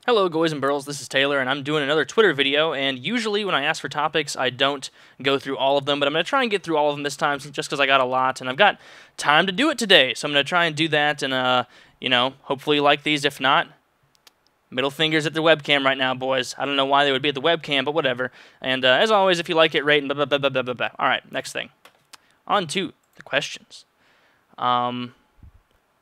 Hello, boys and girls, this is Taylor, and I'm doing another Twitter video, and usually when I ask for topics, I don't go through all of them, but I'm going to try and get through all of them this time just because I got a lot, and I've got time to do it today, so I'm going to try and do that, and, hopefully you like these. If not, middle fingers at the webcam right now, boys. I don't know why they would be at the webcam, but whatever. And as always, if you like it, rate and blah, blah, blah, blah, blah, blah. All right, next thing. On to the questions.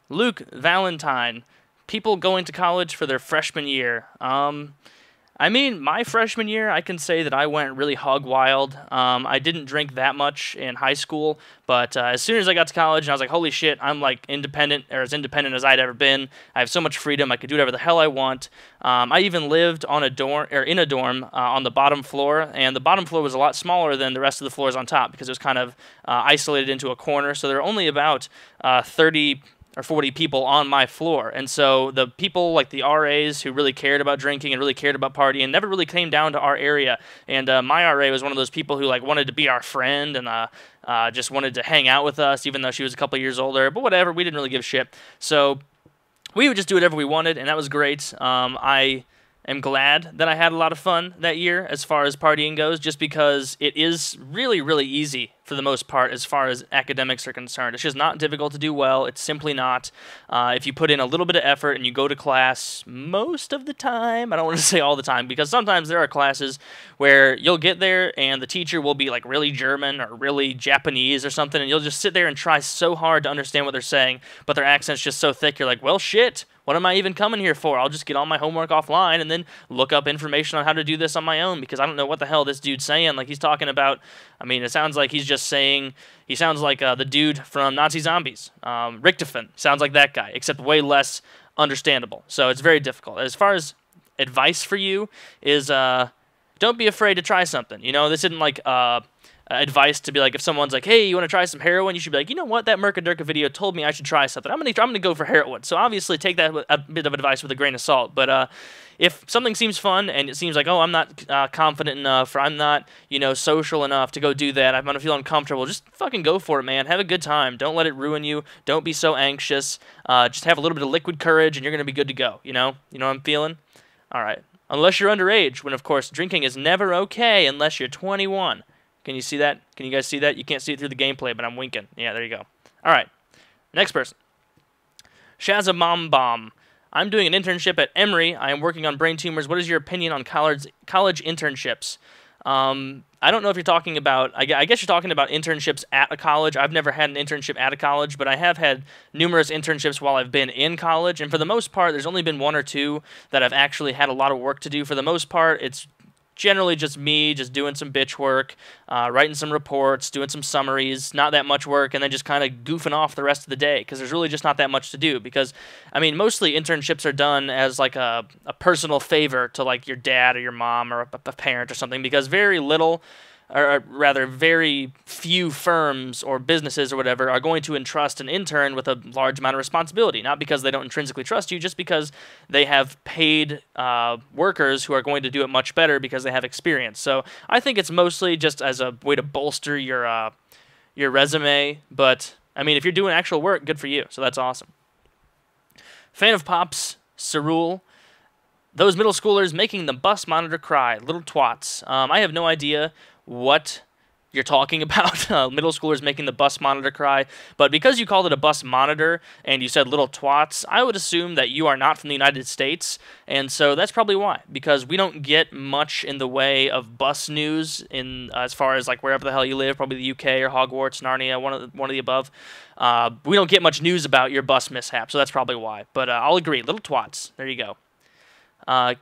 Luke Valentine. People going to college for their freshman year. My freshman year, I can say that I went really hog wild. I didn't drink that much in high school, but as soon as I got to college, I was like, holy shit, I'm like independent, or as independent as I'd ever been. I have so much freedom. I could do whatever the hell I want. I even lived on a dorm, or in a dorm, on the bottom floor, and the bottom floor was a lot smaller than the rest of the floors on top because it was kind of isolated into a corner. So there were only about 30 or 40 people on my floor. And so the people like the RAs who really cared about drinking and really cared about partying never really came down to our area. And my RA was one of those people who like wanted to be our friend and just wanted to hang out with us, even though she was a couple years older. But whatever, we didn't really give a shit. So we would just do whatever we wanted, and that was great. I am glad that I had a lot of fun that year as far as partying goes, just because it is really, really easy for the most part as far as academics are concerned. It's just not difficult to do well. It's simply not. If you put in a little bit of effort and you go to class most of the time, I don't want to say all the time, because sometimes there are classes where you'll get there and the teacher will be like really German or really Japanese or something, and you'll just sit there and try so hard to understand what they're saying, but their accent's just so thick, you're like, well, shit. What am I even coming here for? I'll just get all my homework offline and then look up information on how to do this on my own, because I don't know what the hell this dude's saying. Like, he's talking about, it sounds like he's just saying, he sounds like the dude from Nazi Zombies, Richtofen. Sounds like that guy, except way less understandable. So it's very difficult. As far as advice for you is, don't be afraid to try something. You know, this isn't like advice to be like, if someone's like, hey, you want to try some heroin, you should be like, you know what, that Mercadurka video told me I should try something. I'm gonna go for heroin. So obviously take that a bit of advice with a grain of salt. But if something seems fun and it seems like, oh, I'm not confident enough, or I'm not, social enough to go do that, I'm gonna feel uncomfortable, just fucking go for it, man. Have a good time. Don't let it ruin you. Don't be so anxious. Just have a little bit of liquid courage and you're gonna be good to go. You know what I'm feeling? All right. Unless you're underage, when of course drinking is never okay unless you're 21. Can you see that? Can you guys see that? You can't see it through the gameplay, but I'm winking. Yeah, there you go. All right. Next person. Shazamam. I'm doing an internship at Emory. I am working on brain tumors. What is your opinion on college internships? I don't know if you're talking about, I guess you're talking about internships at a college. I've never had an internship at a college, but I have had numerous internships while I've been in college, and for the most part, there's only been one or two that I've actually had a lot of work to do. For the most part, it's generally just me just doing some bitch work, writing some reports, doing some summaries, not that much work, and then just kind of goofing off the rest of the day, because there's really just not that much to do. Because, mostly internships are done as like a personal favor to like your dad or your mom or a parent or something, because very little, or rather very few firms or businesses or whatever are going to entrust an intern with a large amount of responsibility, not because they don't intrinsically trust you, just because they have paid workers who are going to do it much better because they have experience. So I think it's mostly just as a way to bolster your resume, but if you're doing actual work, good for you, so that's awesome. Fan of Pops, Cerule. Those middle schoolers making the bus monitor cry, little twats. I have no idea what you're talking about, middle schoolers making the bus monitor cry, but because you called it a bus monitor and you said little twats, I would assume that you are not from the United States, and so that's probably why, because we don't get much in the way of bus news in as far as like wherever the hell you live, probably the UK or Hogwarts, Narnia, one of the above. We don't get much news about your bus mishap, so that's probably why, but I'll agree, little twats, there you go.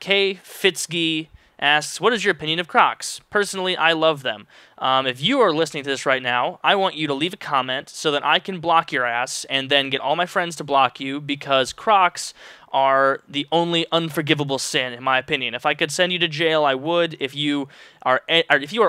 K. Fitzgy asks, what is your opinion of Crocs? Personally, I love them. If you are listening to this right now, I want you to leave a comment so that I can block your ass and then get all my friends to block you, because Crocs are the only unforgivable sin, in my opinion. If I could send you to jail, I would. If you are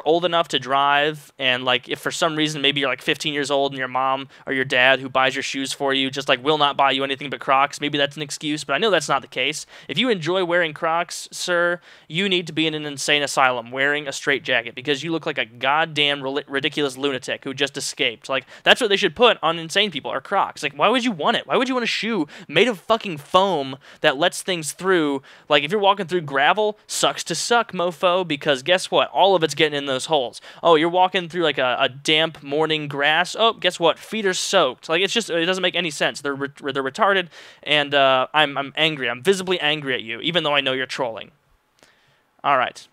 old enough to drive, and like if for some reason maybe you're like 15 years old and your mom or your dad who buys your shoes for you just like will not buy you anything but Crocs, maybe that's an excuse, but I know that's not the case. If you enjoy wearing Crocs, sir, you need to be in an insane asylum wearing a straitjacket, because you look like a goddamn ridiculous lunatic who just escaped. Like, that's what they should put on insane people, or Crocs. Like, why would you want it? Why would you want a shoe made of fucking foam that lets things through? Like, if you're walking through gravel, sucks to suck, mofo, because guess what? All of it's getting in those holes. Oh, you're walking through like a damp morning grass. Oh, guess what? Feet are soaked. Like, it doesn't make any sense. They're retarded, and I'm angry. I'm visibly angry at you, even though I know you're trolling. All right.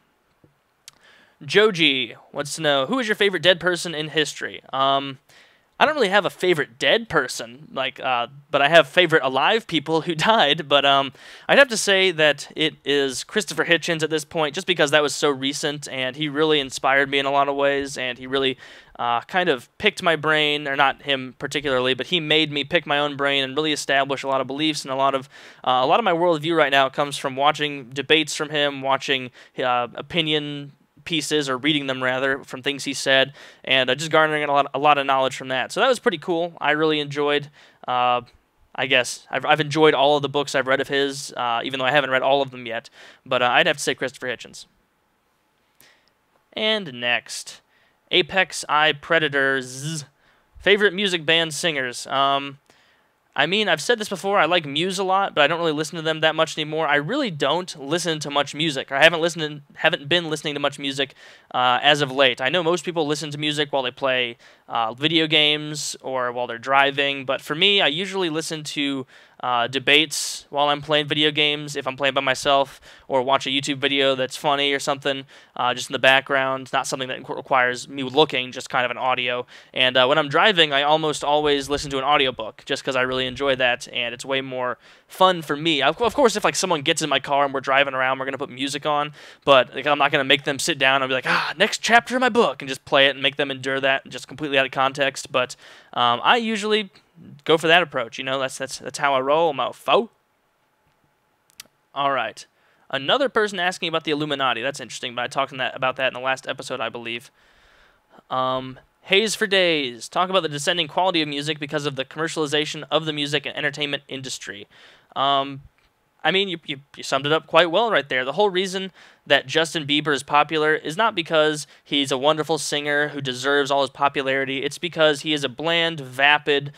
Joji wants to know, who is your favorite dead person in history? I don't really have a favorite dead person, but I have favorite alive people who died. But I'd have to say that it is Christopher Hitchens at this point, just because that was so recent, and he really inspired me in a lot of ways, and he really kind of picked my brain, or not him particularly, but he made me pick my own brain and really establish a lot of beliefs, and a lot of my worldview right now comes from watching debates from him, watching opinion pieces, or reading them rather, from things he said, and just garnering a lot of knowledge from that. So that was pretty cool. I really enjoyed. I guess I've enjoyed all of the books I've read of his, even though I haven't read all of them yet. But I'd have to say Christopher Hitchens. And next, Apex Eye Predators. Favorite music band singers. I mean, I've said this before, I like Muse a lot, but I don't really listen to them that much anymore. I really don't listen to much music, or I haven't been listening to much music as of late. I know most people listen to music while they play video games or while they're driving, but for me, I usually listen to debates while I'm playing video games, if I'm playing by myself, or watch a YouTube video that's funny or something, just in the background, not something that requires me looking, just kind of an audio. And when I'm driving, I almost always listen to an audiobook, just because I really enjoy that, and it's way more fun for me. Of course, if like someone gets in my car and we're driving around, we're going to put music on, but like, I'm not going to make them sit down and be like, next chapter of my book, and just play it and make them endure that, just completely out of context. But I usually go for that approach, that's how I roll, mofo. All right. Another person asking about the Illuminati. That's interesting, but I talked about that in the last episode, I believe. Haze for days. Talk about the descending quality of music because of the commercialization of the music and entertainment industry. I mean, you summed it up quite well right there. The whole reason that Justin Bieber is popular is not because he's a wonderful singer who deserves all his popularity. It's because he is a bland, vapid,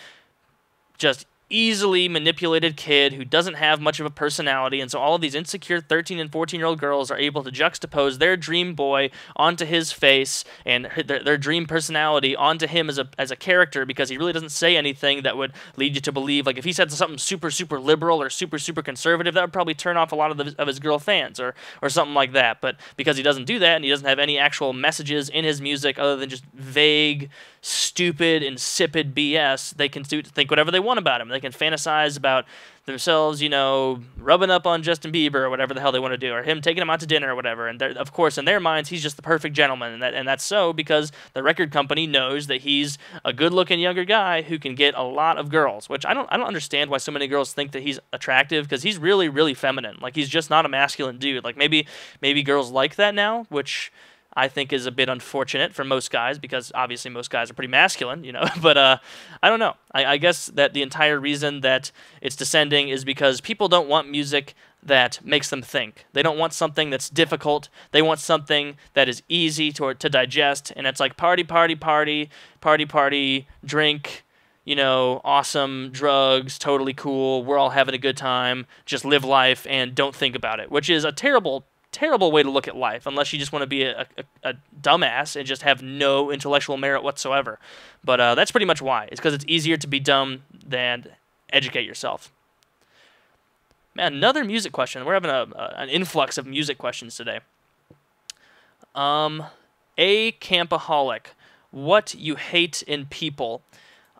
just easily manipulated kid who doesn't have much of a personality, and so all of these insecure 13 and 14-year-old girls are able to juxtapose their dream boy onto his face and their dream personality onto him as a character, because he really doesn't say anything that would lead you to believe. Like, if he said something super, super liberal or super, super conservative, that would probably turn off a lot of his girl fans, or something like that. But because he doesn't do that, and he doesn't have any actual messages in his music other than just vague, stupid, insipid BS, they can think whatever they want about him. They can fantasize about themselves, rubbing up on Justin Bieber or whatever the hell they want to do, or him taking him out to dinner or whatever. And of course, in their minds, he's just the perfect gentleman, and that's so because the record company knows that he's a good-looking younger guy who can get a lot of girls. Which I don't understand why so many girls think that he's attractive, because he's really, really feminine. Like, he's just not a masculine dude. Like, maybe girls like that now, which I think is a bit unfortunate for most guys, because obviously most guys are pretty masculine, But I don't know. I guess that the entire reason that it's descending is because people don't want music that makes them think. They don't want something that's difficult. They want something that is easy to digest, and it's like party, party, party, party, party, drink, awesome, drugs, totally cool, we're all having a good time, just live life and don't think about it, which is a terrible way to look at life, unless you just want to be a dumbass and just have no intellectual merit whatsoever. But that's pretty much why. It's because it's easier to be dumb than educate yourself. Man, another music question. We're having an influx of music questions today. A Campaholic. What you hate in people?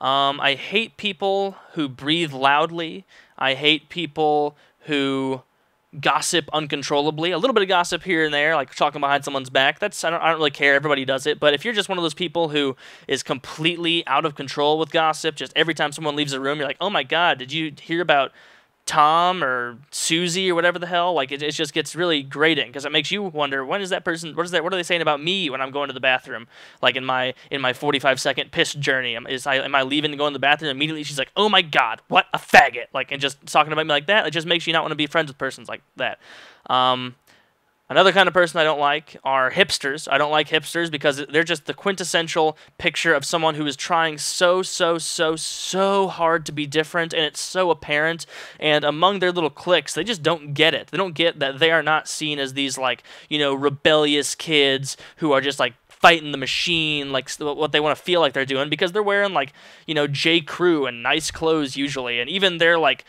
I hate people who breathe loudly. I hate people who gossip uncontrollably. A little bit of gossip here and there, like talking behind someone's back. I don't really care. Everybody does it. But if you're just one of those people who is completely out of control with gossip, just every time someone leaves a room, you're like, oh my God, did you hear about Tom or Susie or whatever the hell? Like, it just gets really grating, because it makes you wonder, what are they saying about me when I'm going to the bathroom? Like in my 45-second piss journey, am I leaving to go in the bathroom? Immediately she's like, oh my God, what a faggot. Like, and just talking about me like that, it just makes you not want to be friends with persons like that. Another kind of person I don't like are hipsters. I don't like hipsters because they're just the quintessential picture of someone who is trying so hard to be different, and it's so apparent. And among their little cliques, they just don't get it. They don't get that they are not seen as these, like, rebellious kids who are just like fighting the machine, like what they want to feel like they're doing, because they're wearing, like, J. Crew and nice clothes usually, and even their, like,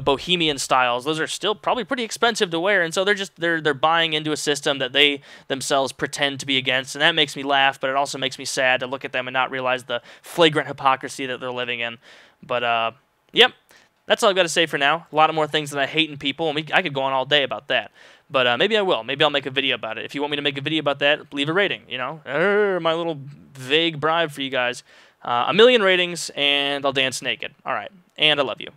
bohemian styles, those are still probably pretty expensive to wear, and so they're buying into a system that they themselves pretend to be against, and that makes me laugh, but it also makes me sad to look at them and not realize the flagrant hypocrisy that they're living in. But yep. That's all I've got to say for now. A lot of more things that I hate in people, and I could go on all day about that. But maybe I will. Maybe I'll make a video about it. If you want me to make a video about that, leave a rating, my little vague bribe for you guys. 1 million ratings, and I'll dance naked. All right. And I love you.